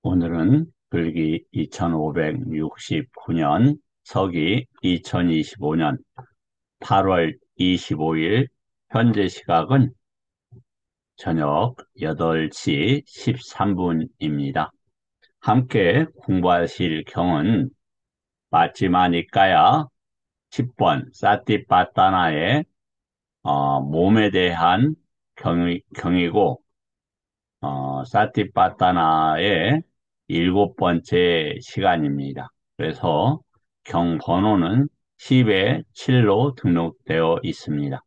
오늘은 글기 2569년, 서기 2025년 8월 25일, 현재 시각은 저녁 8시 13분입니다. 함께 공부하실 경은 마찌마니까야 10번 사티파타나의 몸에 대한 경이고, 사티파타나의 7번째 시간입니다. 그래서 경 번호는 10에 7로 등록되어 있습니다.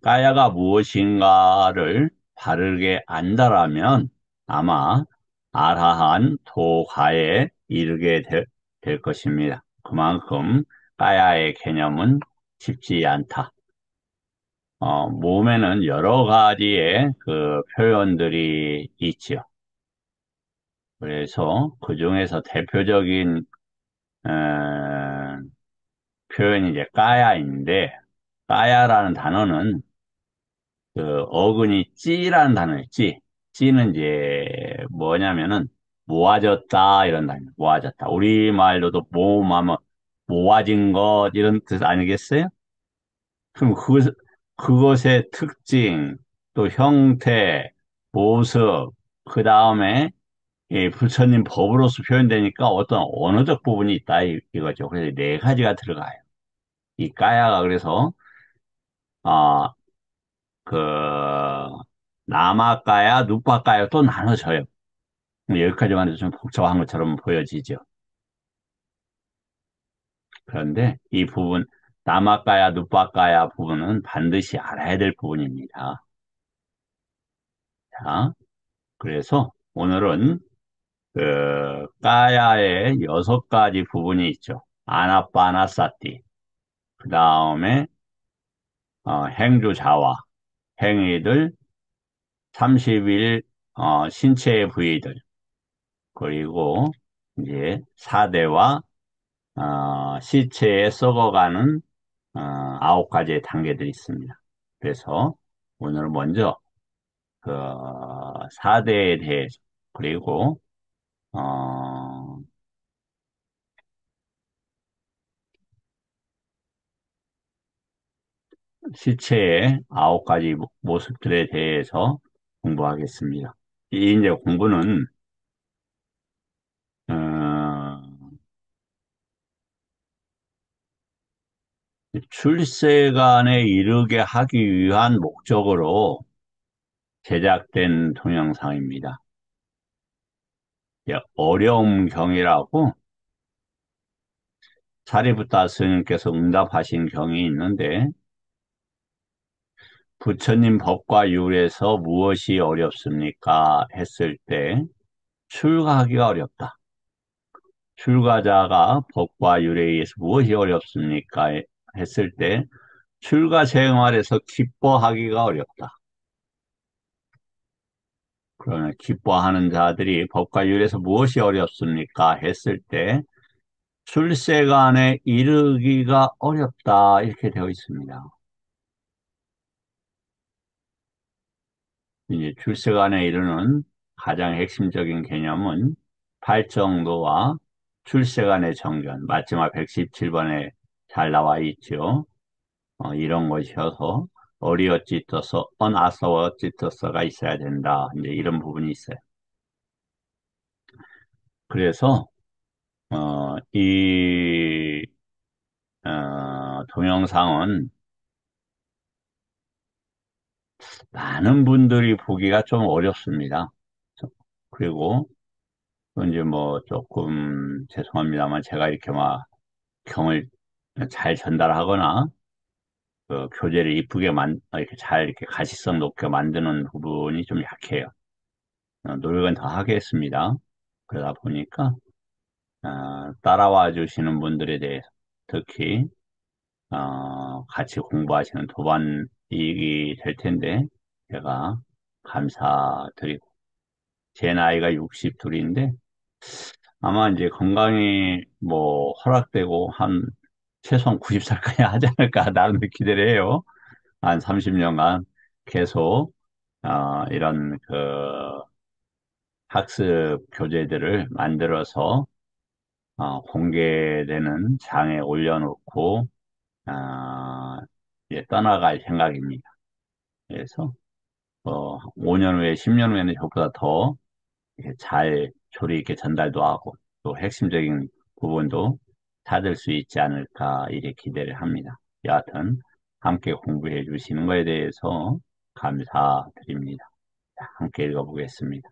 까야가 무엇인가를 바르게 안다라면 아마 아라한 도가에 이르게 될 것입니다. 그만큼 까야의 개념은 쉽지 않다. 몸에는 여러 가지의 그 표현들이 있죠. 그래서 그 중에서 대표적인 표현이 이제 까야인데, 까야라는 단어는 그 어근이 찌라는 단어예요. 찌. 찌는 이제 뭐냐면은 모아졌다 이런 단어. 모아졌다. 우리말로도 모음하면 모아진 것 이런 뜻 아니겠어요? 그럼 그것의 특징, 또 형태, 모습, 그 다음에 부처님 법으로서 표현되니까 어떤 언어적 부분이 있다 이거죠. 그래서 네 가지가 들어가요. 이 까야가 그래서 아, 그 남아까야, 누빠까야 또 나눠져요. 여기까지만 해도 좀 복잡한 것처럼 보여지죠. 그런데 이 부분 남아까야, 누빠까야 부분은 반드시 알아야 될 부분입니다. 자, 그래서 오늘은 그 까야의 6가지 부분이 있죠. 아나빠나사티, 그 다음에 행주자와, 행위들, 30일 신체의 부위들, 그리고 이제 사대와 시체에 썩어가는 9가지의 단계들이 있습니다. 그래서 오늘 먼저 그 사대에 대해서, 그리고 어, 시체의 9가지 모습들에 대해서 공부하겠습니다. 이 이제 공부는 어, 출세관에 이르게 하기 위한 목적으로 제작된 동영상입니다. 어려움 경이라고 사리부타 스님께서 응답하신 경이 있는데, 부처님 법과 율에서 무엇이 어렵습니까? 했을 때 출가하기가 어렵다. 출가자가 법과 율에 의해서 무엇이 어렵습니까? 했을 때 출가 생활에서 기뻐하기가 어렵다. 그러나 기뻐하는 자들이 법과 율에서 무엇이 어렵습니까? 했을 때 출세간에 이르기가 어렵다. 이렇게 되어 있습니다. 이제 출세간에 이르는 가장 핵심적인 개념은 팔정도와 출세간의 정견, 마지막 117번에 잘 나와 있죠. 이런 것이어서 어리어찌떠서 언아서워찌떠서가 있어야 된다. 이제 이런 부분이 있어요. 그래서 이 동영상은 많은 분들이 보기가 좀 어렵습니다. 그리고 이제 뭐 조금 죄송합니다만 제가 이렇게 막 경을 잘 전달하거나 그 교재를 이쁘게 이렇게 잘 이렇게 가시성 높게 만드는 부분이 좀 약해요. 노력은 더 하겠습니다. 그러다 보니까 따라와 주시는 분들에 대해서 특히 같이 공부하시는 도반이익이 될 텐데 제가 감사드리고 제 나이가 62인데 아마 이제 건강이 뭐 허락되고 한 최소한 90살까지 하지 않을까 나름대로 기대를 해요. 한 30년간 계속 이런 그 학습 교재들을 만들어서 공개되는 장에 올려놓고 이제 떠나갈 생각입니다. 그래서 5년 후에, 10년 후에는 저보다 더 이렇게 잘 조리 있게 전달도 하고 또 핵심적인 부분도 찾을 수 있지 않을까 이렇게 기대를 합니다. 여하튼 함께 공부해 주시는 거에 대해서 감사드립니다. 자, 함께 읽어보겠습니다.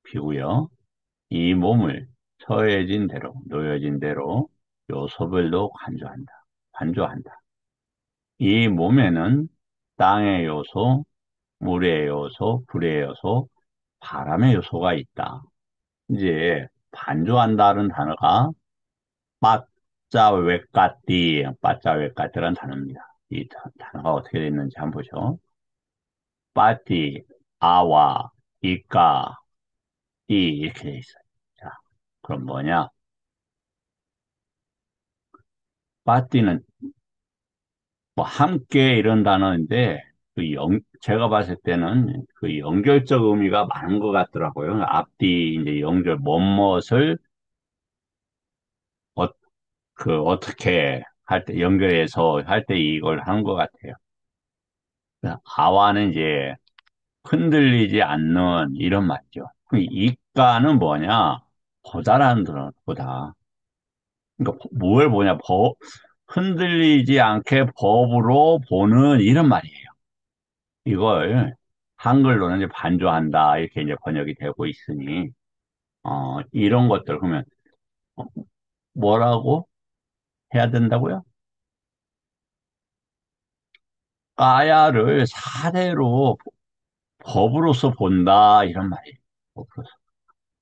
비고요. 이 몸을 처해진 대로, 놓여진 대로 요소별로 간주한다. 관조한다. 이 몸에는 땅의 요소, 물의 요소, 불의 요소, 바람의 요소가 있다. 이제 반조한다는 단어가 빠짜웨까띠, 빠짜웨까띠라는 단어입니다. 이 단어가 어떻게 되어 있는지 한번 보죠. 빠띠, 아와, 이까, 이 이렇게 되어 있어요. 자, 그럼 뭐냐? 빠띠는 뭐 함께 이런 단어인데 제가 봤을 때는 그 연결적 의미가 많은 것 같더라고요. 앞뒤 이제 연결 뭐뭇을 어, 어떻게 할 때 연결해서 할 때 이걸 하는 것 같아요. 아와는 이제 흔들리지 않는 이런 말이죠. 그럼 이가는 뭐냐? 보다라는 단어, 보다. 그러니까 뭘 보냐? 흔들리지 않게 법으로 보는 이런 말이에요. 이걸 한글로는 이제 반조한다 이렇게 이제 번역이 되고 있으니 이런 것들 그러면 어, 뭐라고 해야 된다고요? 까야를 사대로 법으로서 본다 이런 말이에요. 법으로서.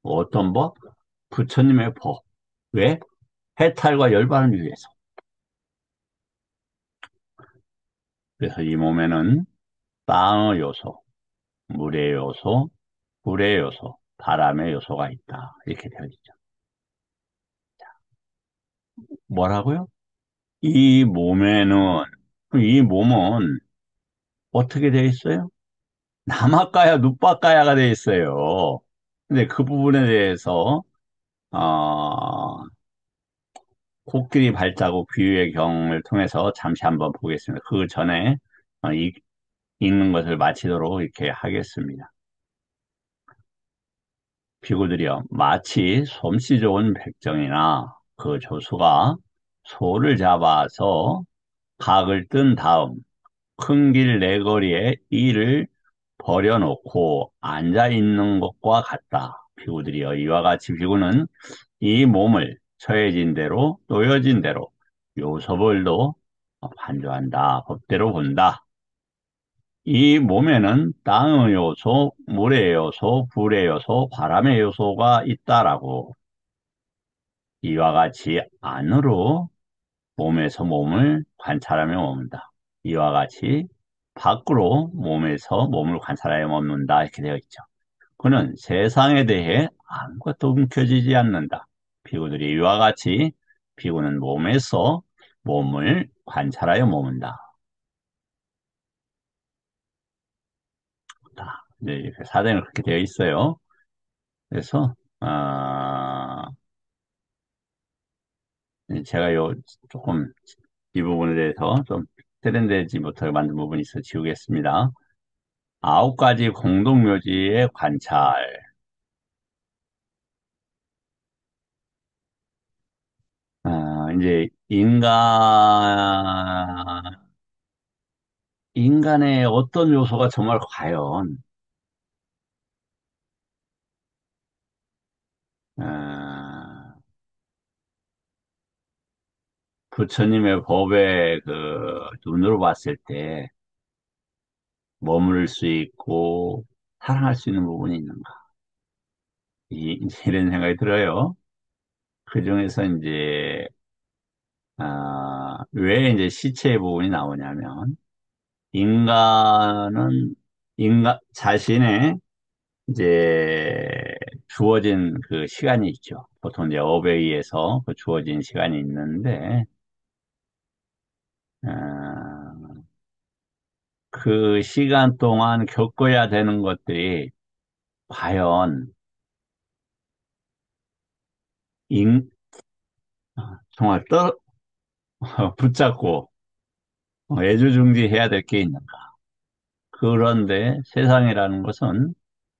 어떤 법? 부처님의 법. 왜? 해탈과 열반을 위해서. 그래서 이 몸에는 땅의 요소, 물의 요소, 불의 요소, 바람의 요소가 있다. 이렇게 되어 있죠. 뭐라고요? 이 몸에는, 이 몸은 어떻게 되어 있어요? 남아까야, 누빠까야가 되어 있어요. 근데 그 부분에 대해서, 어, 코끼리 발자국 비유의 경을 통해서 잠시 한번 보겠습니다. 그 전에 읽는 것을 마치도록 이렇게 하겠습니다. 비구들이여, 마치 솜씨 좋은 백정이나 그 조수가 소를 잡아서 각을 뜬 다음 큰 길 내거리에 이를 버려놓고 앉아 있는 것과 같다. 비구들이여, 이와 같이 비구는 이 몸을 처해진 대로 놓여진 대로 요소별로 반조한다. 법대로 본다. 이 몸에는 땅의 요소, 물의 요소, 불의 요소, 바람의 요소가 있다라고 이와 같이 안으로 몸에서 몸을 관찰하며 머문다. 이와 같이 밖으로 몸에서 몸을 관찰하여 머문다. 이렇게 되어 있죠. 그는 세상에 대해 아무것도 움켜쥐지 않는다. 비구들이 이와 같이 비구는 몸에서 몸을 관찰하여 머문다. 네, 이렇게 사전에 그렇게 되어 있어요. 그래서 제가 조금 이 부분에 대해서 좀 세련되지 못하게 만든 부분이 있어 지우겠습니다. 9가지 공동묘지의 관찰. 이제 인간의 어떤 요소가 정말 과연 아, 부처님의 법에 그 눈으로 봤을 때 머무를 수 있고 사랑할 수 있는 부분이 있는가? 이런 생각이 들어요. 그 중에서 이제 왜 이제 시체의 부분이 나오냐면 인간은 자신의 이제 주어진 그 시간이 있죠. 보통 이제 업에 의해서 그 주어진 시간이 있는데, 어, 그 시간 동안 겪어야 되는 것들이 과연 인, 정말 붙잡고 애지중지해야 될 게 있는가? 그런데 세상이라는 것은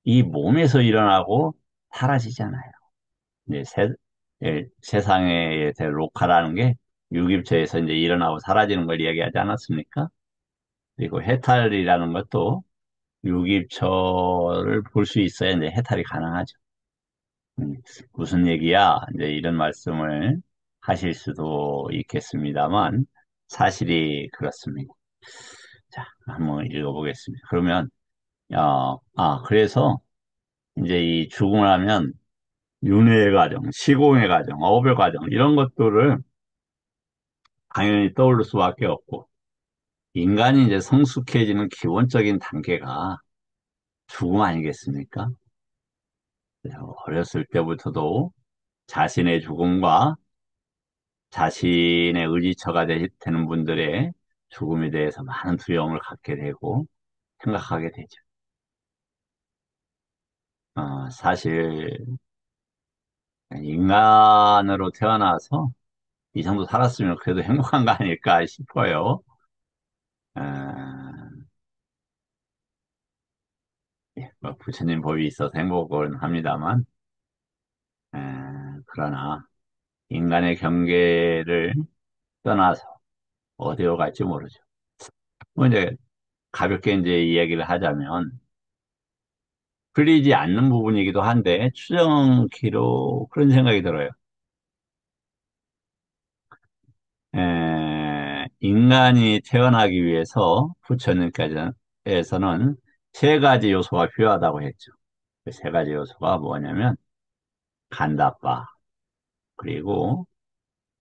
이 몸에서 일어나고 사라지잖아요. 이제 세상의 로카라는 게 유기체에서 이제 일어나고 사라지는 걸 이야기하지 않았습니까? 그리고 해탈이라는 것도 유기처를 볼 수 있어야 이제 해탈이 가능하죠. 음, 무슨 얘기야? 이제 이런 말씀을 하실 수도 있겠습니다만 사실이 그렇습니다. 자, 한번 읽어보겠습니다. 그러면 그래서 이제 이 죽음을 하면 윤회의 과정, 시공의 과정, 업의 과정 이런 것들을 당연히 떠오를 수밖에 없고 인간이 이제 성숙해지는 기본적인 단계가 죽음 아니겠습니까? 그래서 어렸을 때부터도 자신의 죽음과 자신의 의지처가 되는 분들의 죽음에 대해서 많은 두려움을 갖게 되고 생각하게 되죠. 사실 인간으로 태어나서 이 정도 살았으면 그래도 행복한 거 아닐까 싶어요. 어, 뭐 부처님 법이 있어서 행복은 합니다만, 그러나 인간의 경계를 떠나서 어디로 갈지 모르죠. 뭐 이제 가볍게 이제 이야기를 하자면 풀리지 않는 부분이기도 한데 추정키로 그런 생각이 들어요. 인간이 태어나기 위해서 부처님께서는 세 가지 요소가 필요하다고 했죠. 그 세 가지 요소가 뭐냐면 간다빠 그리고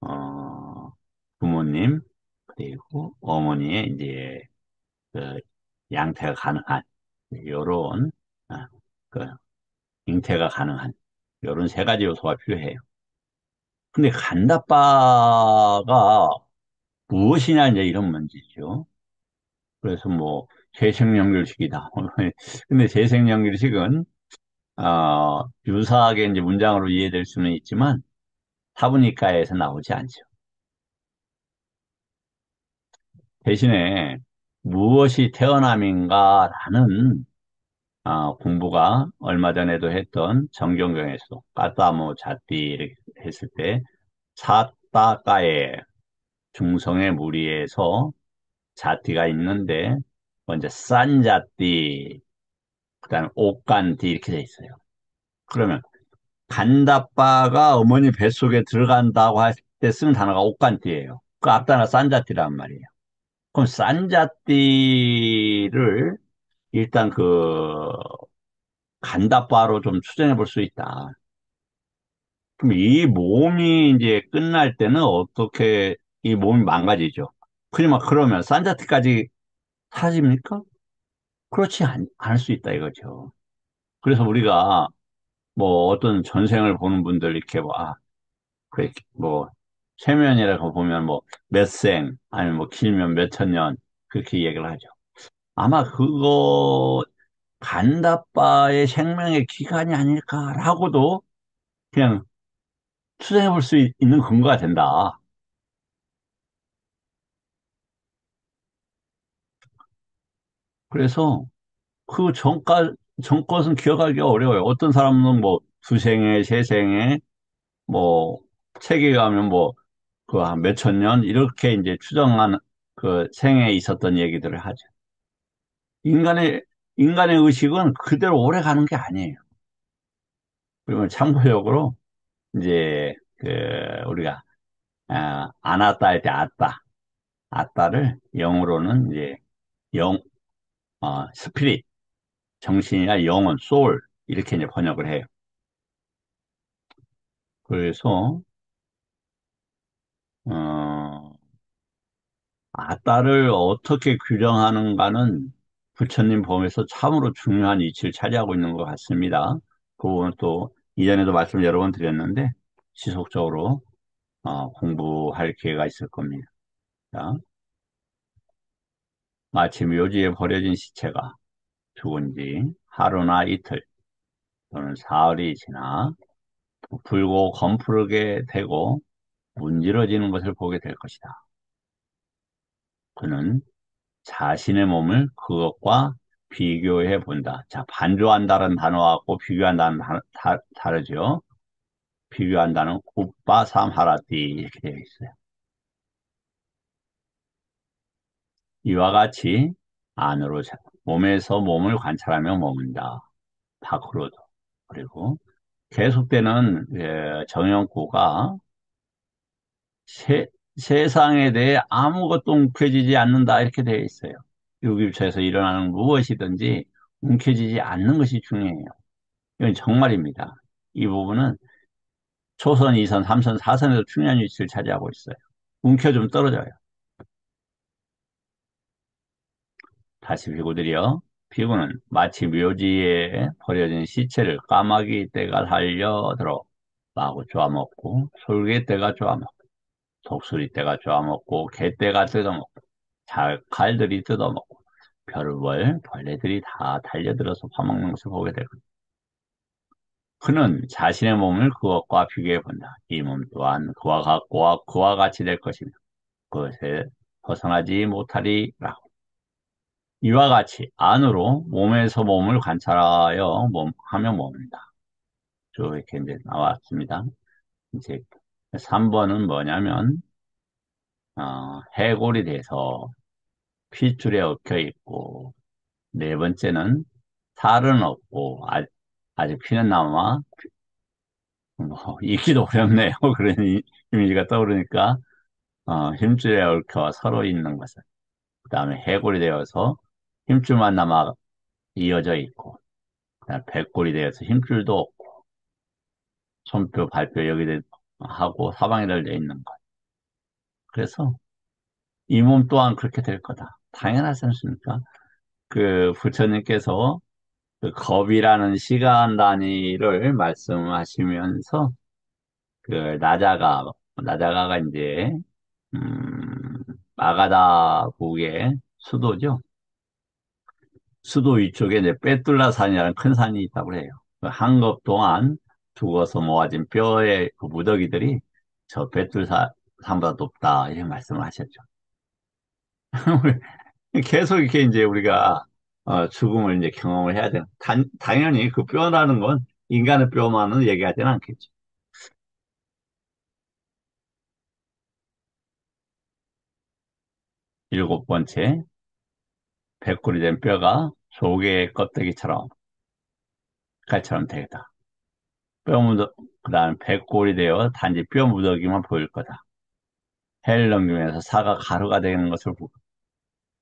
어, 부모님 그리고 어머니의 이제 그 양태가 가능한 요런 아, 그 잉태가 가능한 요런 세 가지 요소가 필요해요. 근데 간다빠가 무엇이냐 이제 이런 문제죠. 그래서 뭐 재생연결식이다. 근데 재생연결식은 유사하게 이제 문장으로 이해될 수는 있지만 사분위과에서 나오지 않죠. 대신에 무엇이 태어남인가라는 공부가 얼마 전에도 했던 정경경에서 까따모 자띠 이렇게 했을 때 사따가에 중성의 무리에서 자띠가 있는데 먼저 싼 자띠 그다음에 옥간띠 이렇게 돼 있어요. 그러면 간다빠가 어머니 뱃속에 들어간다고 할 때 쓰는 단어가 옥간띠예요. 그 앞단어 싼자띠란 말이에요. 그럼 싼자띠를 일단 그 간다바로 좀 추정해 볼 수 있다. 그럼 이 몸이 이제 끝날 때는 어떻게 이 몸이 망가지죠? 그러면 산자티까지 사라집니까? 그렇지 않을 수 있다 이거죠. 그래서 우리가 뭐 어떤 전생을 보는 분들 이렇게 그래 뭐 세면이라고 보면 뭐 몇 생 아니면 뭐 길면 몇 천 년 그렇게 얘기를 하죠. 아마 그거 간다바의 생명의 기간이 아닐까라고도 그냥 추정해 볼 수 있는 근거가 된다. 그래서 그 전것은 기억하기가 어려워요. 어떤 사람은 뭐 두생에, 세생에, 뭐 책에 가면 뭐 그 한 몇천 년 이렇게 이제 추정한 그 생에 있었던 얘기들을 하죠. 인간의 인간의 의식은 그대로 오래 가는 게 아니에요. 그러면 참고적으로 이제 그 우리가 아나따 할 때 아따를 영어로는 이제 영 스피릿 정신이나 영혼, 소울 이렇게 이제 번역을 해요. 그래서 어, 아따를 어떻게 규정하는가는 부처님 법에서 참으로 중요한 위치를 차지하고 있는 것 같습니다. 그 부분은 또 이전에도 말씀 여러 번 드렸는데 지속적으로 공부할 기회가 있을 겁니다. 자, 마치 묘지에 버려진 시체가 죽은 지 하루나 이틀 또는 사흘이 지나 부풀고 검푸르게 되고 문지러지는 것을 보게 될 것이다. 그는 자신의 몸을 그것과 비교해 본다. 자, 반조한다는 단어하고 비교한다는 단어 다르죠. 비교한다는 우빠 삼하라띠 이렇게 되어 있어요. 이와 같이 안으로 몸에서 몸을 관찰하며 머문다. 밖으로도. 그리고 계속되는 정형구가 세, 세상에 대해 아무것도 움켜쥐지 않는다 이렇게 되어 있어요. 유기부처에서 일어나는 무엇이든지 움켜쥐지 않는 것이 중요해요. 이건 정말입니다. 이 부분은 초선, 2선, 3선, 4선에서 중요한 위치를 차지하고 있어요. 움켜좀 떨어져요. 다시 비구들이여. 비구는 마치 묘지에 버려진 시체를 까마귀 떼가 달려들어 마구 쪼아먹고 솔개떼가 쪼아먹고 독수리떼가 쪼아먹고 개떼가 뜯어먹고 칼들이 뜯어먹고 별벌 벌레들이 다 달려들어서 파먹는 것을 보게 될 것이다. 그는 자신의 몸을 그것과 비교해 본다. 이 몸 또한 그와 같고 그와 같이 될 것이며 그것에 벗어나지 못하리라. 이와 같이 안으로 몸에서 몸을 관찰하여 하며 몸이다. 쭉 이렇게 이제 나왔습니다. 이제 3번은 뭐냐면 해골이 돼서 핏줄에 얽혀 있고 네 번째는 살은 없고 아직 피는 남아 읽기도 어렵네요. 그런 이미지가 떠오르니까 힘줄에 얽혀 서로 있는 것을 그 다음에 해골이 되어서 힘줄만 남아 이어져 있고 그다음에 백골이 되어서 힘줄도 없고 손뼈, 발뼈 여기 하고 사방에 달려 있는 것. 그래서 이 몸 또한 그렇게 될 거다. 당연하지 않습니까? 그 부처님께서 그 겁이라는 시간 단위를 말씀하시면서 그 나자가가 이제 음, 마가다국의 수도죠. 수도 위쪽에 이제 빼뚤라산이라는 큰 산이 있다고 해요. 그 한겁 동안 죽어서 모아진 뼈의 그 무더기들이 저 빼뚤산보다 높다 이런 말씀을 하셨죠. 계속 이렇게 이제 우리가 죽음을 이제 경험을 해야 되는. 당연히 그 뼈라는 건 인간의 뼈만은 얘기하지는 않겠죠. 일곱 번째, 백골이 된 뼈가 조개 껍데기처럼 칼처럼 되겠다. 그다음 백골이 되어 단지 뼈 무더기만 보일 거다. 해를 넘기면서 사가 가루가 되는 것을 보고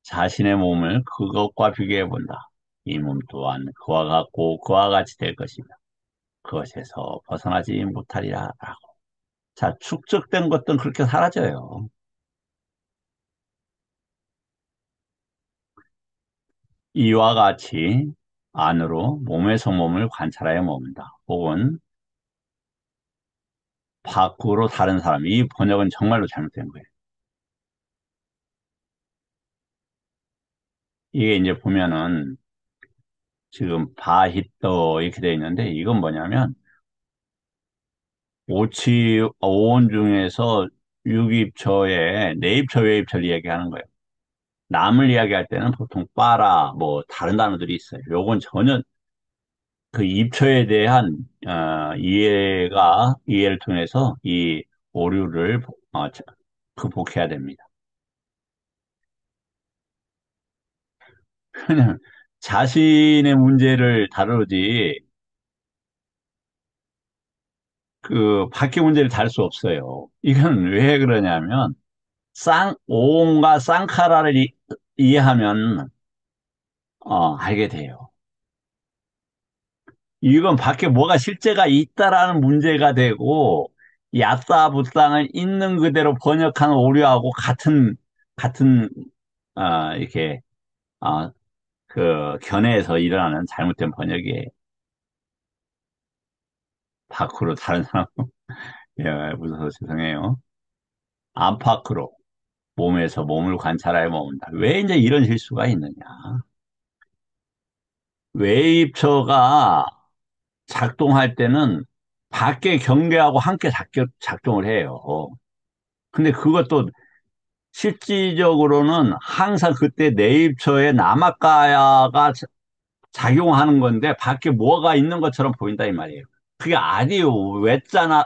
자신의 몸을 그것과 비교해 본다. 이 몸 또한 그와 같고 그와 같이 될 것이며 그것에서 벗어나지 못하리라. 라고. 자, 축적된 것들은 그렇게 사라져요. 이와 같이 안으로 몸에서 몸을 관찰하여 머문다. 혹은 밖으로 다른 사람. 이 번역은 정말로 잘못된 거예요. 이게 이제 보면은 지금 바히떠 이렇게 되어 있는데 이건 뭐냐면 오온 중에서 유기입처에 내입처, 외입처를 이야기하는 거예요. 남을 이야기할 때는 보통 빠라, 뭐 다른 단어들이 있어요. 요건 전혀 그 입처에 대한 이해를 통해서 이 오류를 극복해야 됩니다. 그냥 자신의 문제를 다루지 그 밖의 문제를 다룰 수 없어요. 이건 왜 그러냐면 오온과 쌍카라를 이해하면 알게 돼요. 이건 밖에 뭐가 실제가 있다라는 문제가 되고 야싸부땅을 있는 그대로 번역한 오류하고 같은 이렇게 어, 그 견해에서 일어나는 잘못된 번역이에요. 밖으로 다른 사람 예, 무서워서 죄송해요. 안팎으로 몸에서 몸을 관찰하여 머문다. 왜 이제 이런 실수가 있느냐? 외입처가 작동할 때는 밖의 경계하고 함께 작동을 해요. 근데 그것도 실질적으로는 항상 그때 내입처에 남아가야가 작용하는 건데 밖에 뭐가 있는 것처럼 보인다 이 말이에요. 그게 아니요.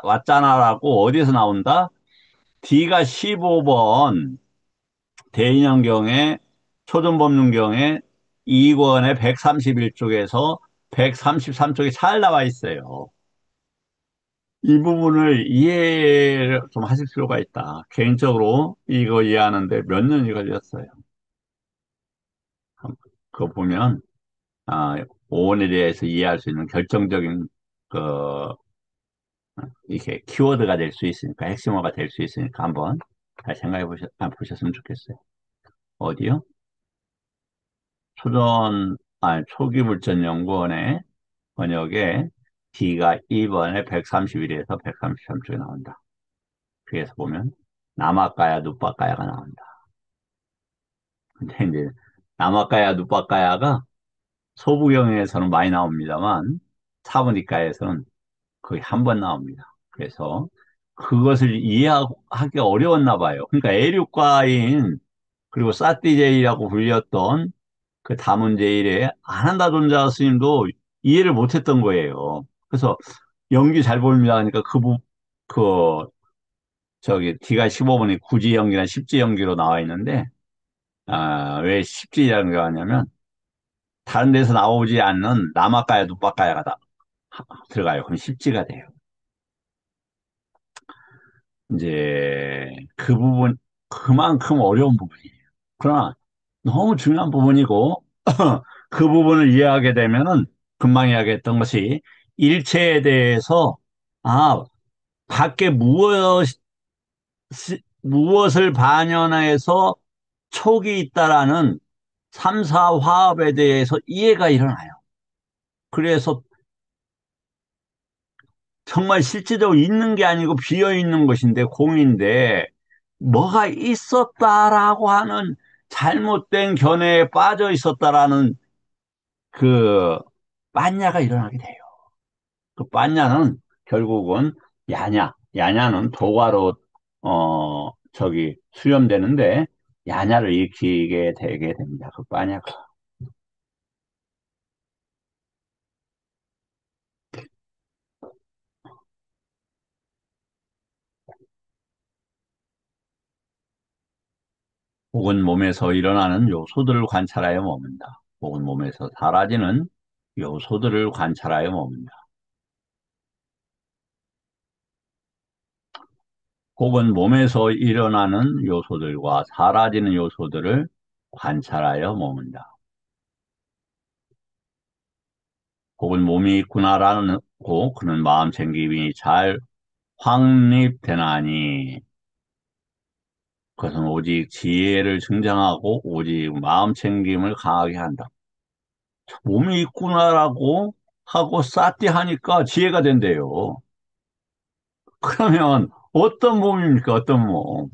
왔잖아라고 어디서 나온다? D가 15번 대인형경에 초전법륜경에 2권의 131쪽에서 133쪽에 잘 나와 있어요. 이 부분을 이해를 좀 하실 필요가 있다. 개인적으로 이거 이해하는데 몇 년이 걸렸어요. 그거 보면 오원에 대해서 이해할 수 있는 결정적인 그 이렇게 키워드가 될 수 있으니까 핵심어가 될 수 있으니까 한번 다시 생각해 보셨으면 좋겠어요. 어디요? 초기물전연구원의 번역에 D가 2번에 131에서 133쪽에 나온다. 그래서 보면 남아까야 누빠까야가 나온다. 근데 이제 남아까야 누빠까야가 소부경에서는 많이 나옵니다만 사부니까에서는 거의 한 번 나옵니다. 그래서 그것을 이해하기 어려웠나 봐요. 그러니까 에륙과인 그리고 사띠제이라고 불렸던 그 다문제일의 아난다 존자 스님도 이해를 못했던 거예요. 그래서 연기 잘 보입니다. 그러니까 그 저기 D가 15번이 구지 연기나 십지 연기로 나와 있는데 왜 십지라는 게 하냐면 다른 데서 나오지 않는 남아까야 누빠까야가 다 들어가요. 그럼 십지가 돼요. 이제 그 부분 그만큼 어려운 부분이에요. 그러나 너무 중요한 부분이고 그 부분을 이해하게 되면은 금방 이야기했던 것이 일체에 대해서 아 밖에 무엇을 반영해서 촉이 있다라는 삼사 화합에 대해서 이해가 일어나요. 그래서 정말 실제적으로 있는 게 아니고 비어 있는 것인데 공인데 뭐가 있었다라고 하는 잘못된 견해에 빠져 있었다라는 그 빠냐가 일어나게 돼요. 그 빠냐는 결국은 야냐는 도가로 수렴되는데 야냐를 익히게 되게 됩니다. 그 빠냐가. 혹은 몸에서 일어나는 요소들을 관찰하여 머문다. 혹은 몸에서 사라지는 요소들을 관찰하여 머문다. 혹은 몸에서 일어나는 요소들과 사라지는 요소들을 관찰하여 머문다. 혹은 몸이 있구나라고 그는 마음 챙김이 잘 확립되나니 그것은 오직 지혜를 증장하고 오직 마음 챙김을 강하게 한다. 몸이 있구나라고 하고 싸띠 하니까 지혜가 된대요. 그러면 어떤 몸입니까? 어떤 몸?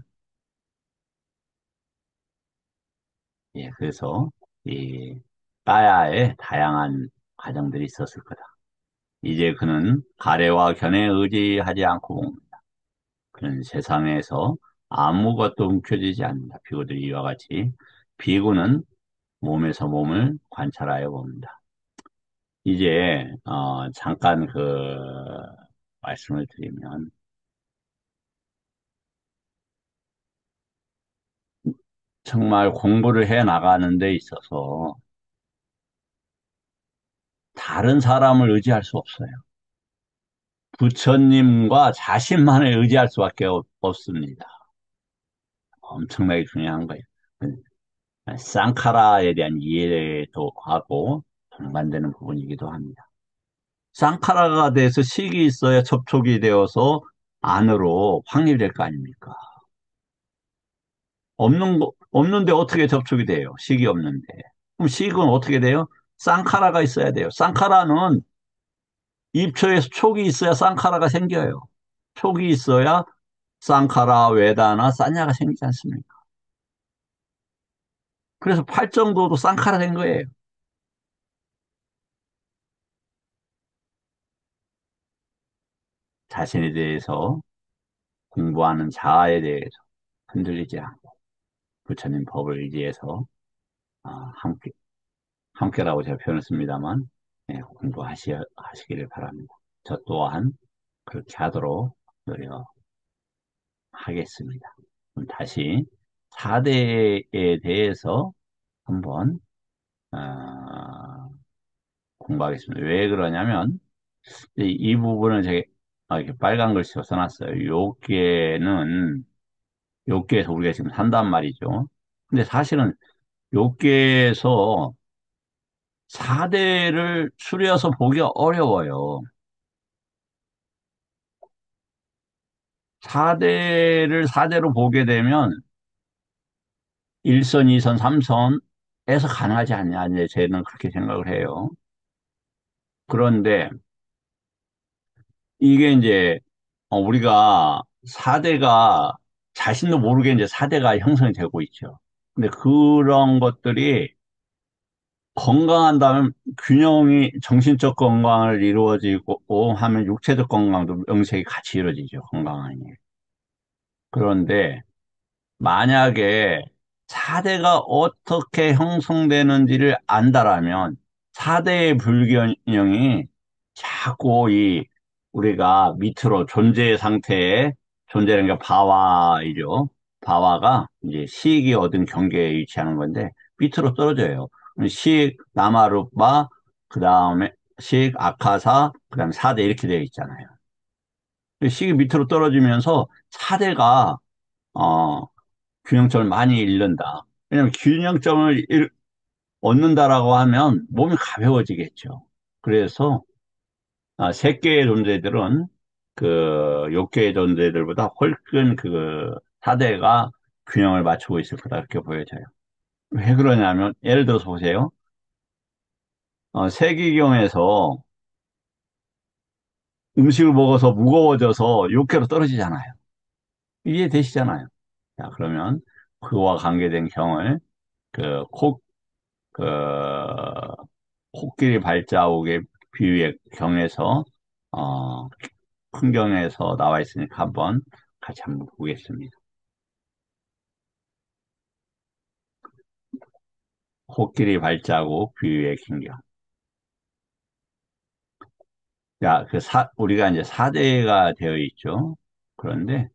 예, 그래서 이 따야에 다양한 과정들이 있었을 거다. 이제 그는 가래와 견해에 의지하지 않고 봅니다. 그는 세상에서 아무것도 움켜쥐지 않는다. 비구들이 이와 같이 비구는 몸에서 몸을 관찰하여 봅니다. 이제 잠깐 말씀을 드리면 정말 공부를 해 나가는 데 있어서 다른 사람을 의지할 수 없어요. 부처님과 자신만을 의지할 수밖에 없습니다. 엄청나게 중요한 거예요. 쌍카라에 대한 이해도 하고 동반되는 부분이기도 합니다. 쌍카라가 돼서 식이 있어야 접촉이 되어서 안으로 확립될 거 아닙니까? 없는데 어떻게 접촉이 돼요? 식이 없는데. 그럼 식은 어떻게 돼요? 쌍카라가 있어야 돼요. 쌍카라는 입초에서 촉이 있어야 쌍카라가 생겨요. 촉이 있어야 쌍카라, 외다나, 사냐가 생기지 않습니까? 그래서 팔 정도도 쌍카라 된 거예요. 자신에 대해서 공부하는 자아에 대해서 흔들리지 않고 부처님 법을 의지해서 함께, 함께라고 제가 표현을 씁니다만 공부하시기를 바랍니다. 저 또한 그렇게 하도록 노력하겠습니다. 그럼 다시 4대에 대해서 한번 공부하겠습니다. 왜 그러냐면 이 부분을 제가 이렇게 빨간 글씨로 써놨어요. 요계에서 우리가 지금 산단 말이죠. 근데 사실은 요계에서 4대를 추려서 보기가 어려워요. 4대로 보게 되면 1선, 2선, 3선에서 가능하지 않냐. 이제 저는 그렇게 생각을 해요. 그런데 이게 이제 우리가 4대가 자신도 모르게 이제 4대가 형성이 되고 있죠. 근데 그런 것들이 건강한다면 균형이 정신적 건강을 이루어지고 하면 육체적 건강도 명색이 같이 이루어지죠. 건강하니. 그런데 만약에 4대가 어떻게 형성되는지를 안다라면 4대의 불균형이 자꾸 우리가 밑으로 존재 상태에 존재라는 게 바와이죠. 바와가 이제 식이 얻은 경계에 위치하는 건데 밑으로 떨어져요. 식, 나마루바, 그 다음에 식, 아카사, 그 다음에 4대 이렇게 되어 있잖아요. 식이 밑으로 떨어지면서 4대가 균형점을 많이 잃는다. 왜냐하면 균형점을 얻는다라고 하면 몸이 가벼워지겠죠. 그래서 색계의 존재들은 그 욕계의 존재들보다 훨씬 그 사대가 균형을 맞추고 있을 거다 이렇게 보여져요. 왜 그러냐면 예를 들어서 보세요. 세기경에서 음식을 먹어서 무거워져서 욕계로 떨어지잖아요. 이해되시잖아요. 자, 그러면 그와 관계된 경을 그 그 코끼리 발자국의 비유의 경에서 풍경에서 나와 있으니까 같이 한번 보겠습니다. 코끼리 발자국 비유의 풍경. 야, 우리가 이제 4대가 되어 있죠. 그런데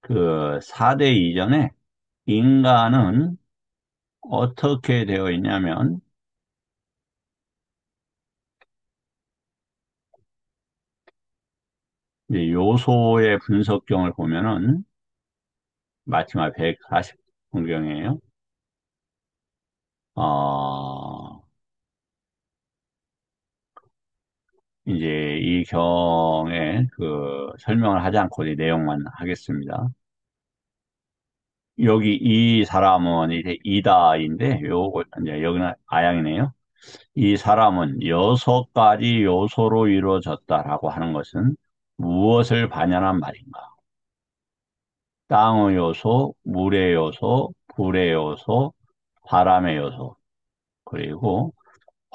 그 4대 이전에 인간은 어떻게 되어 있냐면 이제 요소의 분석경을 보면은 마지막 140 풍경이에요. 어, 이제 이 경의 그 설명을 하지 않고 이 내용만 하겠습니다. 여기 이 사람은 이제 이다인데 요거 이제 여기는 아양이네요. 이 사람은 6가지 요소로 이루어졌다라고 하는 것은 무엇을 반영한 말인가? 땅의 요소, 물의 요소, 불의 요소, 바람의 요소, 그리고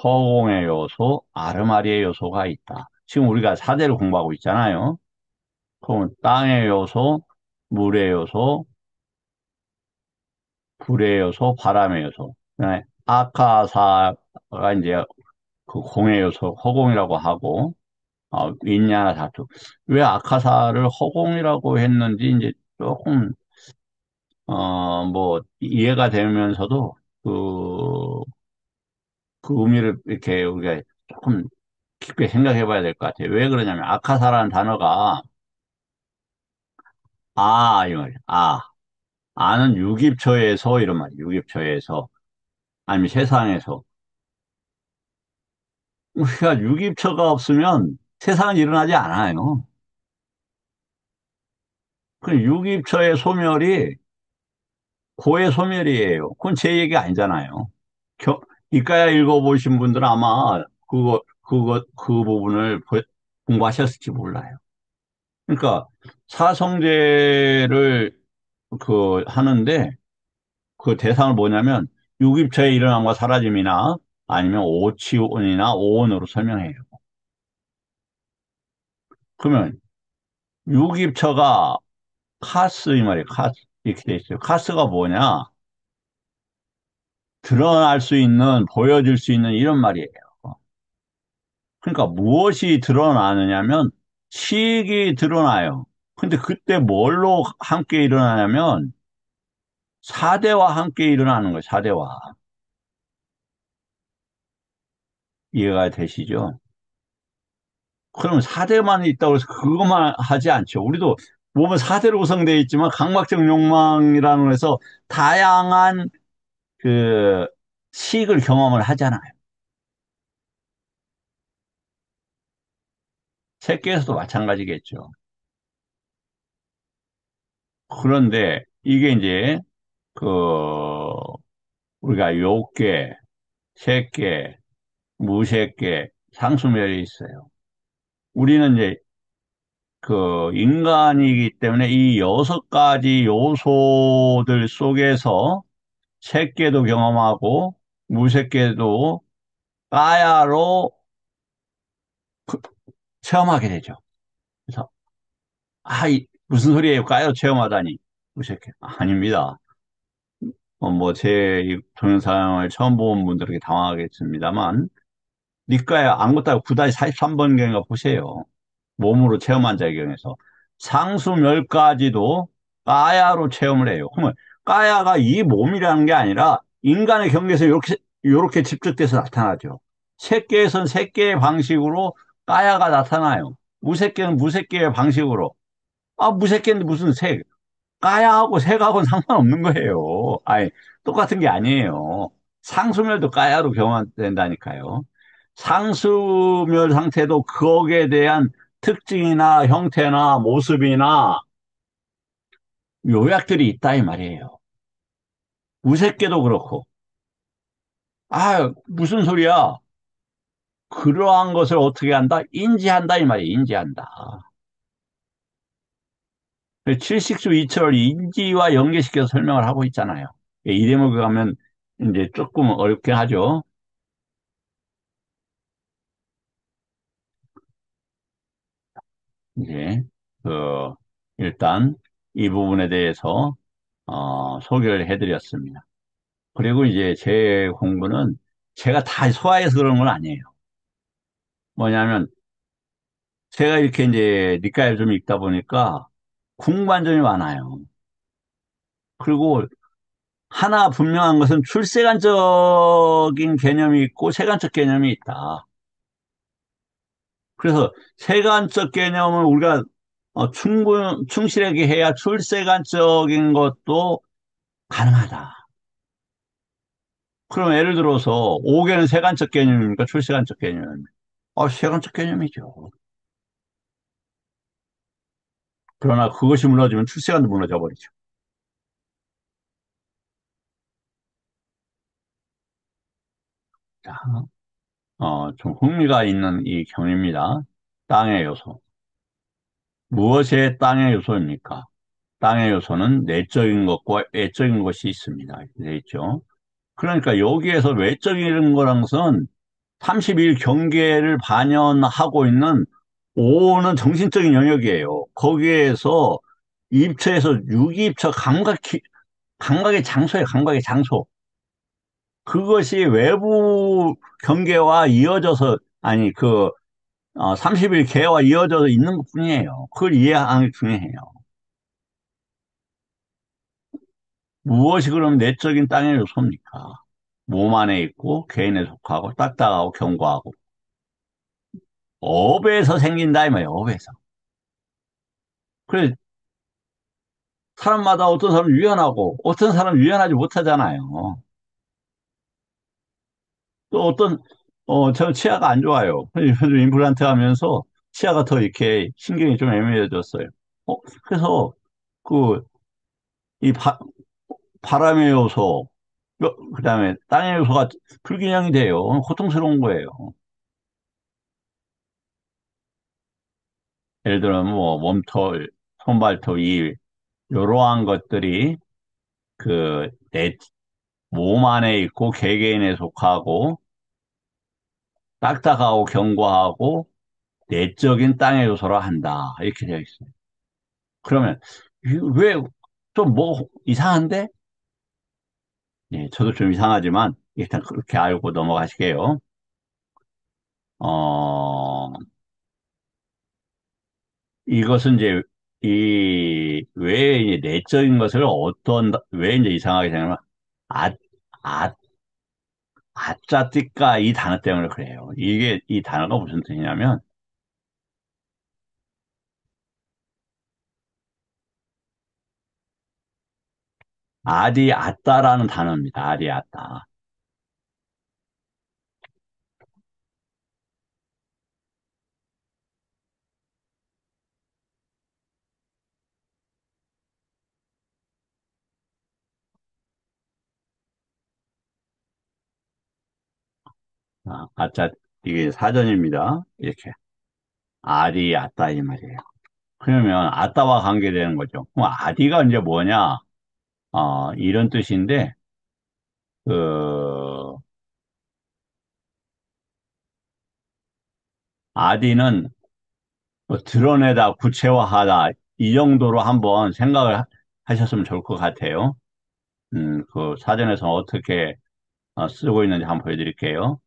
허공의 요소, 아르마리의 요소가 있다. 지금 우리가 4대를 공부하고 있잖아요. 그럼 땅의 요소, 물의 요소, 불의 요소, 바람의 요소. 그다음에 아카사가 이제 그 공의 요소, 허공이라고 하고, 윈냐나 다투. 왜 아카사를 허공이라고 했는지 이제 조금, 뭐, 이해가 되면서도 그 의미를 이렇게 우리가 조금 깊게 생각해 봐야 될 것 같아요. 왜 그러냐면, 아카사라는 단어가, 이 말이야. 아는 유깁처에서 이런 말이야. 유깁처에서. 아니면 세상에서. 우리가 유깁처가 없으면 세상은 일어나지 않아요. 그 유깁처의 소멸이 고의 소멸이에요. 그건 제 얘기 아니잖아요. 이과야 읽어보신 분들은 아마 그 부분을 공부하셨을지 몰라요. 그러니까 사성제를 하는데 그 대상을 뭐냐면 유기체의 일어남과 사라짐이나 아니면 오치원이나 오온으로 설명해요. 그러면 유기처가 카스 이 말이에요. 카스 이렇게 돼 있어요. 카스가 뭐냐? 드러날 수 있는, 보여질 수 있는 이런 말이에요. 그러니까 무엇이 드러나느냐면 식이 드러나요. 근데 그때 뭘로 함께 일어나냐면 사대와 함께 일어나는 거예요. 사대와. 이해가 되시죠? 그럼 사대만 있다고 해서 그것만 하지 않죠. 우리도 몸은 사대로 구성되어 있지만 강박적 욕망이라는 해서 다양한 그 식을 경험을 하잖아요. 새끼에서도 마찬가지겠죠. 그런데 이게 이제 그 우리가 요괴, 새끼, 무새끼, 상수멸이 있어요. 우리는 이제 그 인간이기 때문에 이 여섯 가지 요소들 속에서 새끼도 경험하고 무새끼도 까야로 체험하게 되죠. 그래서 무슨 소리예요? 까야로 체험하다니. 무새끼 아닙니다. 뭐 제 동영상을 처음 본 분들에게 당황하겠습니다만 니까에 아무것도 9-43번경인가 보세요. 몸으로 체험한 자의 경우에서 상수멸까지도 까야로 체험을 해요. 그러면 까야가 이 몸이라는 게 아니라 인간의 경계에서 이렇게 집적돼서 나타나죠. 새끼에선 새끼의 방식으로 까야가 나타나요. 무새끼는 무새끼의 방식으로. 무새끼는 무슨 새? 까야하고 색하고는 상관없는 거예요. 똑같은 게 아니에요. 상수멸도 까야로 경험된다니까요. 상수멸 상태도 거기에 대한 특징이나 형태나 모습이나 요약들이 있다 이 말이에요. 무색계도 그렇고. 무슨 소리야? 그러한 것을 어떻게 한다? 인지한다 이 말이에요. 인지한다. 칠식수 이철을 인지와 연계시켜서 설명을 하고 있잖아요. 이 대목에 가면 이제 조금 어렵긴 하죠. 이제 그 일단 이 부분에 대해서 소개를 해드렸습니다. 그리고 이제 제 공부는 제가 다 소화해서 그런 건 아니에요. 뭐냐면 제가 이렇게 이제 니까를 좀 읽다 보니까 궁금한 점이 많아요. 그리고 하나 분명한 것은 출세관적인 개념이 있고 세관적 개념이 있다. 그래서 세관적 개념을 우리가 충실하게 해야 출세관적인 것도 가능하다. 그럼 예를 들어서 5개는 세관적 개념입니까? 출세관적 개념입니까? 세관적 개념이죠. 그러나 그것이 무너지면 출세관도 무너져 버리죠. 자, 좀 흥미가 있는 이 경입니다. 땅의 요소. 무엇의 땅의 요소입니까? 땅의 요소는 내적인 것과 외적인 것이 있습니다. 되어 있죠. 그러니까 여기에서 외적인 거란 것은 31 경계를 반영하고 있는 오는 정신적인 영역이에요. 거기에서 입처에서 유기입처 감각의 장소예요. 감각의 장소. 그것이 외부 경계와 이어져서, 아니, 30일 계와 이어져서 있는 것 뿐이에요. 그걸 이해하는 게 중요해요. 무엇이 그럼 내적인 땅의 요소입니까? 몸 안에 있고, 개인에 속하고, 딱딱하고, 견고하고. 업에서 생긴다, 이 말이에요, 업에서. 그래, 사람마다 어떤 사람은 유연하고, 어떤 사람은 유연하지 못하잖아요. 또 저는 치아가 안 좋아요. 요즘 임플란트 하면서 치아가 더 이렇게 신경이 좀 애매해졌어요. 그래서, 그, 이 바람의 요소, 그 다음에 땅의 요소가 불균형이 돼요. 고통스러운 거예요. 예를 들어, 뭐, 몸털, 손발톱, 이러한 것들이 그, 몸 안에 있고 개개인에 속하고 딱딱하고 견고하고 내적인 땅의 요소라 한다. 이렇게 되어 있어요. 그러면 왜 좀 뭐 이상한데? 예, 저도 좀 이상하지만 일단 그렇게 알고 넘어가시게요. 어, 이것은 이제 왜 이제 내적인 것을 왜 이제 이상하게 생각하면 아, 아, 아짜띠까 이 단어 때문에 그래요. 이 단어가 무슨 뜻이냐면 아디아따라는 단어입니다. 아디아따. 아짜 이게 사전입니다. 이렇게 아디아따 이 말이에요. 그러면 아따와 관계되는 거죠. 그럼 아디가 이제 뭐냐? 이런 뜻인데 그 아디는 뭐 드러내다, 구체화하다 이 정도로 한번 생각을 하셨으면 좋을 것 같아요. 그 사전에서 어떻게 쓰고 있는지 한번 보여드릴게요.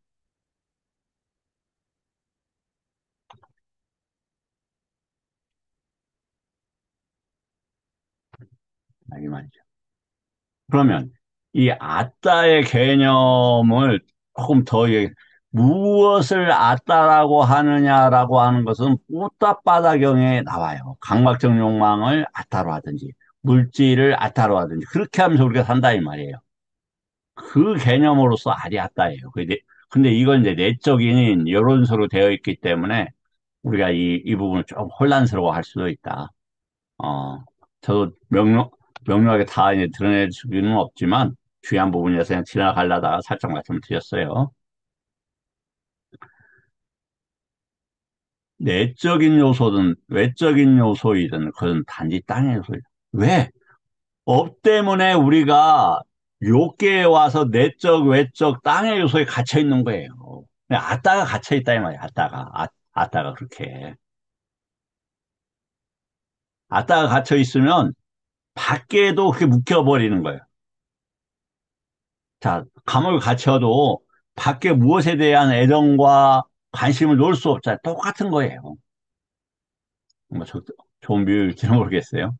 이 말이죠. 그러면 이 아따의 개념을 조금 더 무엇을 아따라고 하느냐라고 하는 것은 꽃다바다경에 나와요. 강박적 욕망을 아따로 하든지 물질을 아따로 하든지 그렇게 하면서 우리가 산다 이 말이에요. 그 개념으로서 알이 아따예요. 근데 이건 이제 내적인 여론서로 되어 있기 때문에 우리가 이 부분을 좀 혼란스러워 할 수도 있다. 어, 저도 명료하게 다 이제 드러낼 수는 없지만 중요한 부분이어서 그냥 지나가려다가 살짝 말씀을 드렸어요. 내적인 요소든 외적인 요소이든 그건 단지 땅의 요소이다. 왜? 업 때문에 우리가 요계에 와서 내적, 외적, 땅의 요소에 갇혀 있는 거예요. 그냥 아따가 갇혀 있다 이 말이야. 아따가 그렇게. 아따가 갇혀 있으면 밖에도 그렇게 묶여버리는 거예요. 자, 감옥에 갇혀도 밖에 무엇에 대한 애정과 관심을 놓을 수 없잖아요. 똑같은 거예요. 뭐 좋은 비유일지는 모르겠어요.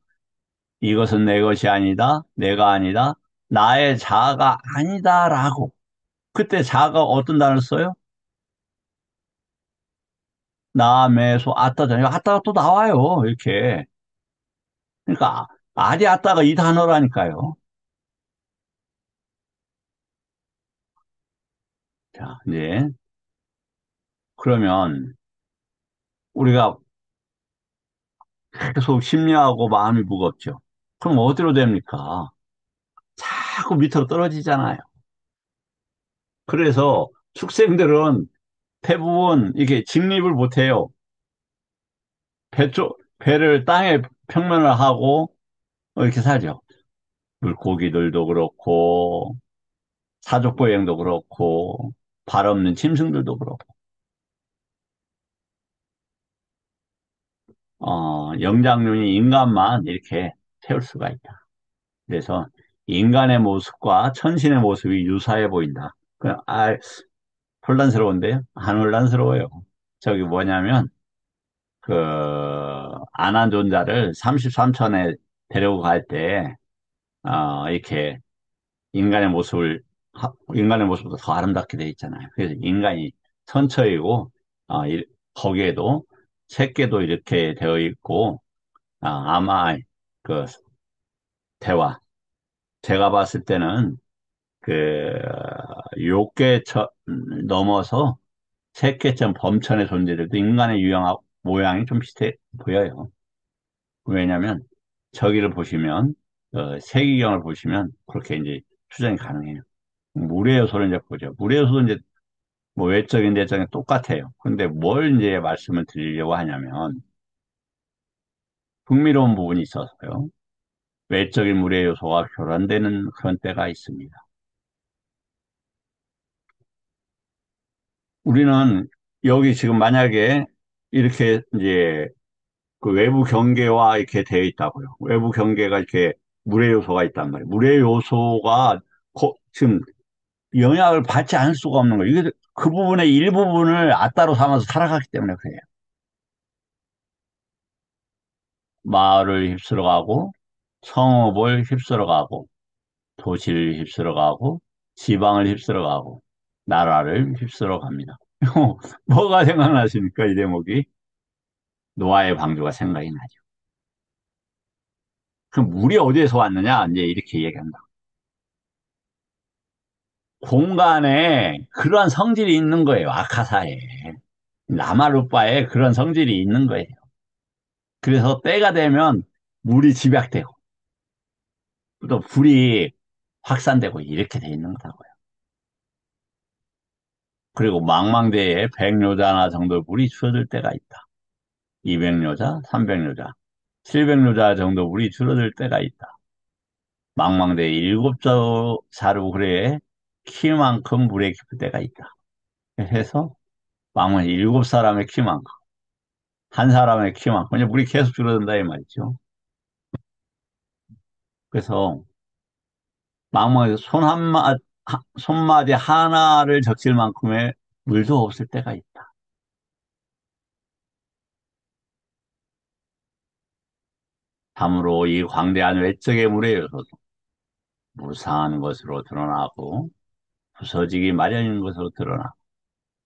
이것은 내 것이 아니다. 내가 아니다. 나의 자아가 아니다라고. 그때 자아가 어떤 단어를 써요? 남에서 아따잖아요. 아따가 또 나와요. 이렇게. 그러니까 아디 아따가 이 단어라니까요. 자, 이제 그러면 우리가 계속 심리하고 마음이 무겁죠. 그럼 어디로 됩니까? 자꾸 밑으로 떨어지잖아요. 그래서 축생들은 대부분 이게 직립을 못해요. 배를 땅에 평면을 하고 이렇게 살죠. 물고기들도 그렇고 사족보행도 그렇고 발 없는 짐승들도 그렇고 영장류이 인간만 이렇게 태울 수가 있다. 그래서 인간의 모습과 천신의 모습이 유사해 보인다. 혼란스러운데요? 안 혼란스러워요. 저기 뭐냐면 그 아난존자를 33천에 데리고 갈 때 이렇게 인간의 모습을 인간의 모습보다 더 아름답게 돼 있잖아요. 그래서 인간이 선처이고 거기에도 새끼도 이렇게 되어 있고 아마 그 대화 제가 봤을 때는 그 요괴 넘어서 새끼점 범천의 존재들도 인간의 모양이 좀 비슷해 보여요. 왜냐하면 저기를 보시면 세기경을 보시면 그렇게 이제 추정이 가능해요. 물의 요소를 이제 보죠. 물의 요소도 이제 뭐 외적인 내적인 똑같아요. 근데 뭘 이제 말씀을 드리려고 하냐면 흥미로운 부분이 있어서요. 외적인 물의 요소가 교란되는 그런 때가 있습니다. 우리는 여기 지금 만약에 이렇게 이제 그 외부 경계와 이렇게 되어 있다고요. 외부 경계가 이렇게 물의 요소가 있단 말이에요. 물의 요소가 지금 영향을 받지 않을 수가 없는 거예요. 이게 그 부분의 일부분을 아따로 삼아서 살아가기 때문에 그래요. 마을을 휩쓸어 가고, 성읍을 휩쓸어 가고, 도시를 휩쓸어 가고, 지방을 휩쓸어 가고, 나라를 휩쓸어 갑니다. 뭐가 생각나십니까? 이 대목이? 노아의 방주가 생각이 나죠. 그럼 물이 어디에서 왔느냐? 이제 이렇게 얘기한다. 공간에 그러한 성질이 있는 거예요. 아카사에. 라마루파에 그런 성질이 있는 거예요. 그래서 때가 되면 물이 집약되고, 또 불이 확산되고, 이렇게 돼 있는 거라고요. 그리고 망망대해에 100요자나 정도 물이 줄어들 때가 있다. 200요자, 300요자, 700요자 정도 물이 줄어들 때가 있다. 망망대해 7자루 그레의 키만큼 물에 깊을 때가 있다. 해서 망망 7사람의 키만큼, 한 사람의 키만큼, 이제 물이 계속 줄어든다 이 말이죠. 그래서 망망에서 손마디 하나를 적실 만큼의 물도 없을 때가 있다. 다음으로 이 광대한 외적의 물의 요소도 무상한 것으로 드러나고 부서지기 마련인 것으로 드러나고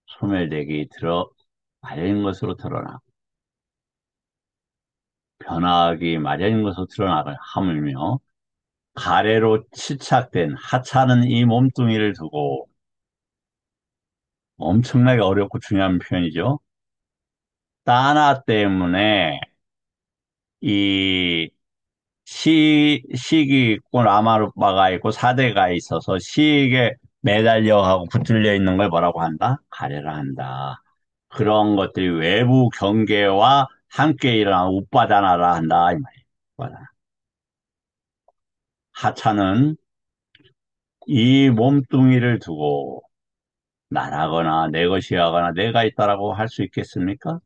소멸되기 마련인 것으로 드러나고 변하기 마련인 것으로 드러나고 하물며 가래로 치착된 하찮은 이 몸뚱이를 두고 엄청나게 어렵고 중요한 표현이죠. 따나 때문에 이 식이 있고 라마루빠가 있고 사대가 있어서 식에 매달려 하고 붙들려 있는 걸 뭐라고 한다? 가래라 한다. 그런 것들이 외부 경계와 함께 일어나는 웃바다나라 한다 이 말이에요. 웃바다나. 하찮은 이 몸뚱이를 두고 나라거나 내 것이 하거나 내가 있다라고 할 수 있겠습니까?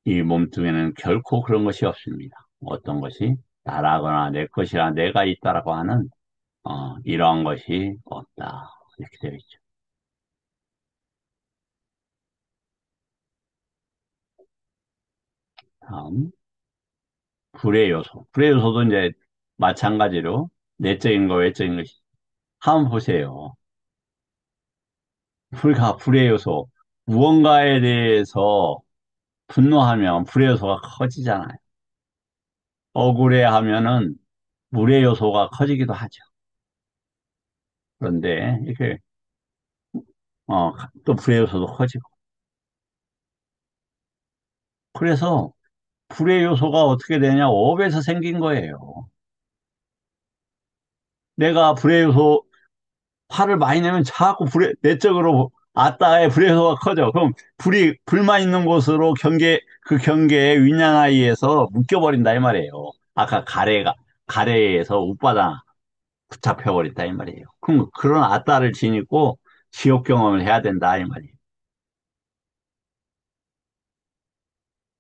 이 몸뚱이는 결코 그런 것이 없습니다. 어떤 것이 나라거나 내 것이라 내가 있다라고 하는 이러한 것이 없다. 이렇게 되어 있죠. 다음, 불의 요소. 불의 요소도 이제 마찬가지로 내적인 거, 외적인 것이. 한번 보세요. 불의 요소. 무언가에 대해서 분노하면 불의 요소가 커지잖아요. 억울해 하면은 물의 요소가 커지기도 하죠. 그런데 이렇게, 또 불의 요소도 커지고. 그래서 불의 요소가 어떻게 되냐? 업에서 생긴 거예요. 내가 불의 요소 화를 많이 내면 자꾸 내적으로 아따의 불의 요소가 커져. 그럼 불만 있는 곳으로 그 경계에 윈양하이에서 묶여버린다 이 말이에요. 아까 가래에서 웃바다 붙잡혀버린다 이 말이에요. 그럼 그런 아따를 지니고 지옥 경험을 해야 된다 이 말이에요.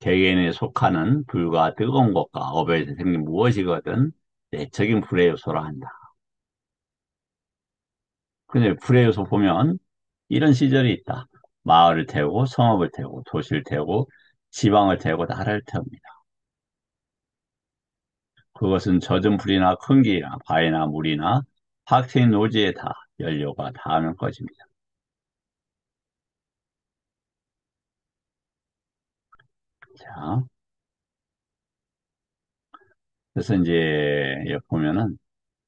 개개인에 속하는 불과 뜨거운 것과 업에서 생긴 무엇이거든 내적인 불의 요소라 한다. 근데 불의 요소 보면 이런 시절이 있다. 마을을 태우고 성읍을 태우고 도시를 태우고 지방을 태우고 나라를 태웁니다. 그것은 젖은 불이나 큰 길이나 바위나 물이나 확 트인 노지에 다 연료가 닿으면 꺼집니다. 자, 그래서 이제 여기 보면은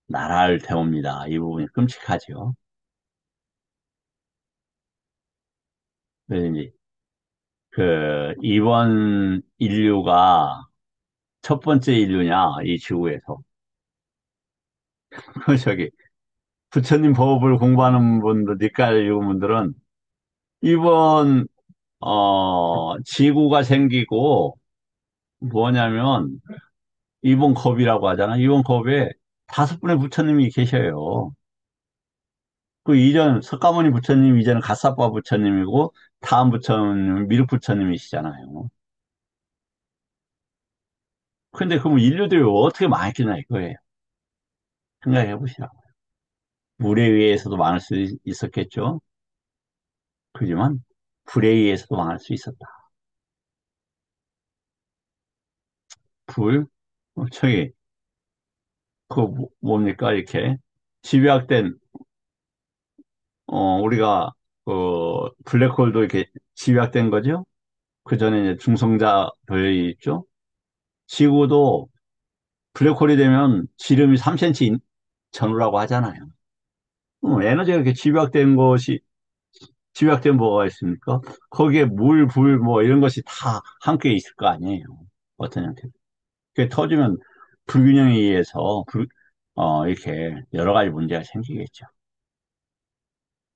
나라를 태웁니다. 이 부분이 끔찍하죠. 그래서 이제 이번 인류가 첫 번째 인류냐, 이 지구에서. 저기, 부처님 법을 공부하는 분들, 니까에 읽은 분들은 이번 지구가 생기고 뭐냐면 이번 컵이라고 하잖아. 이번 컵에 다섯 분의 부처님이 계셔요. 그 이전 석가모니 부처님 이전은 가사바 부처님이고 다음 부처님 미륵 부처님이시잖아요. 근데 그럼 인류들이 어떻게 많겠냐 이거예요. 생각해 보시라. 물에 의해서도 많을 수 있었겠죠. 그지만 불에 의해서도 많을 수 있었다. 불, 저기 그 뭡니까 이렇게 집약된 우리가 그 블랙홀도 이렇게 집약된 거죠. 그 전에 이제 중성자별이 있죠. 지구도 블랙홀이 되면 지름이 3cm 전후라고 하잖아요. 에너지가 이렇게 집약된 것이, 집약된 뭐가 있습니까? 거기에 물, 불, 뭐 이런 것이 다 함께 있을 거 아니에요. 어떤 형태. 그게 터지면 불균형에 의해서 이렇게 여러 가지 문제가 생기겠죠.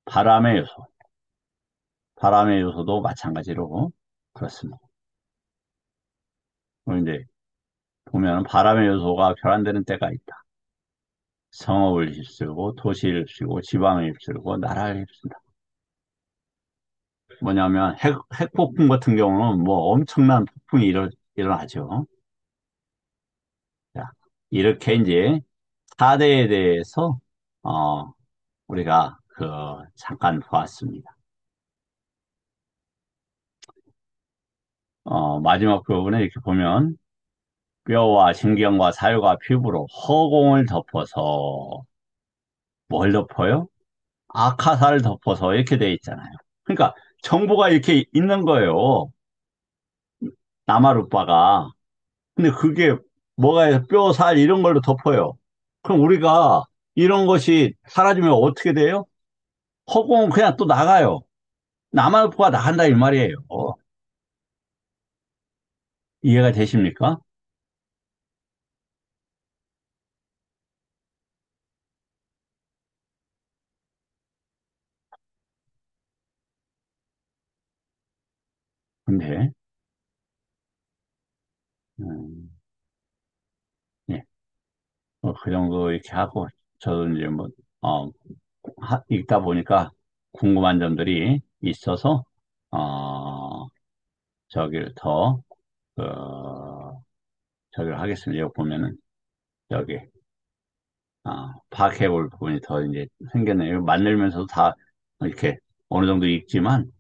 바람의 요소. 바람의 요소도 마찬가지로 그렇습니다. 그런데 보면 바람의 요소가 결함되는 때가 있다. 성읍을 휩쓸고 도시를 휩쓸고 지방을 휩쓸고 나라를 휩쓴다. 뭐냐면 핵폭풍 같은 경우는 뭐 엄청난 폭풍이 일어나죠. 자, 이렇게 이제 4대에 대해서 우리가 잠깐 보았습니다. 마지막 부분에 이렇게 보면 뼈와 신경과 살과 피부로 허공을 덮어서 뭘 덮어요? 아카사를 덮어서 이렇게 돼 있잖아요. 그러니까 정보가 이렇게 있는 거예요. 나마루빠가. 근데 그게 뭐가 해서 뼈, 살 이런 걸로 덮어요. 그럼 우리가 이런 것이 사라지면 어떻게 돼요? 허공은 그냥 또 나가요. 나마루빠가 나간다 이 말이에요. 이해가 되십니까? 근데 음, 예. 그 정도 이렇게 하고 저도 이제 뭐 어, 읽다 보니까 궁금한 점들이 있어서 저기를 더 저기를 하겠습니다. 여기 보면은 여기 파악해 볼 부분이 더 이제 생겼네요. 만들면서도 다 이렇게 어느 정도 읽지만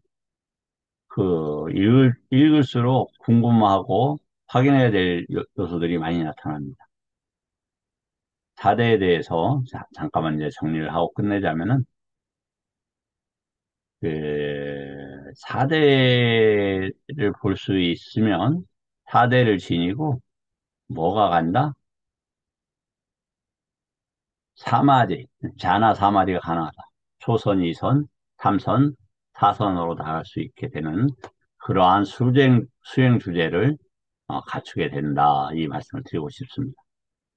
읽을수록 궁금하고 확인해야 될 요소들이 많이 나타납니다. 4대에 대해서 잠깐만 이제 정리를 하고 끝내자면은 그 4대를 볼 수 있으면 4대를 지니고 뭐가 간다? 사마디, 자나 사마디가 가능하다. 초선, 2선, 3선, 4선으로 나갈 수 있게 되는 그러한 수행 주제를 갖추게 된다. 이 말씀을 드리고 싶습니다.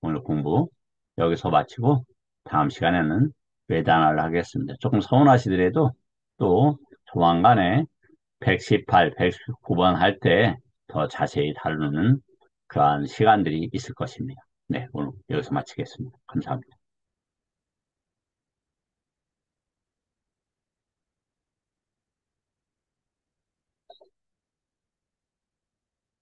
오늘 공부 여기서 마치고 다음 시간에는 외단화를 하겠습니다. 조금 서운하시더라도 또 조만간에 118, 119번 할 때 더 자세히 다루는 그러한 시간들이 있을 것입니다. 네, 오늘 여기서 마치겠습니다. 감사합니다.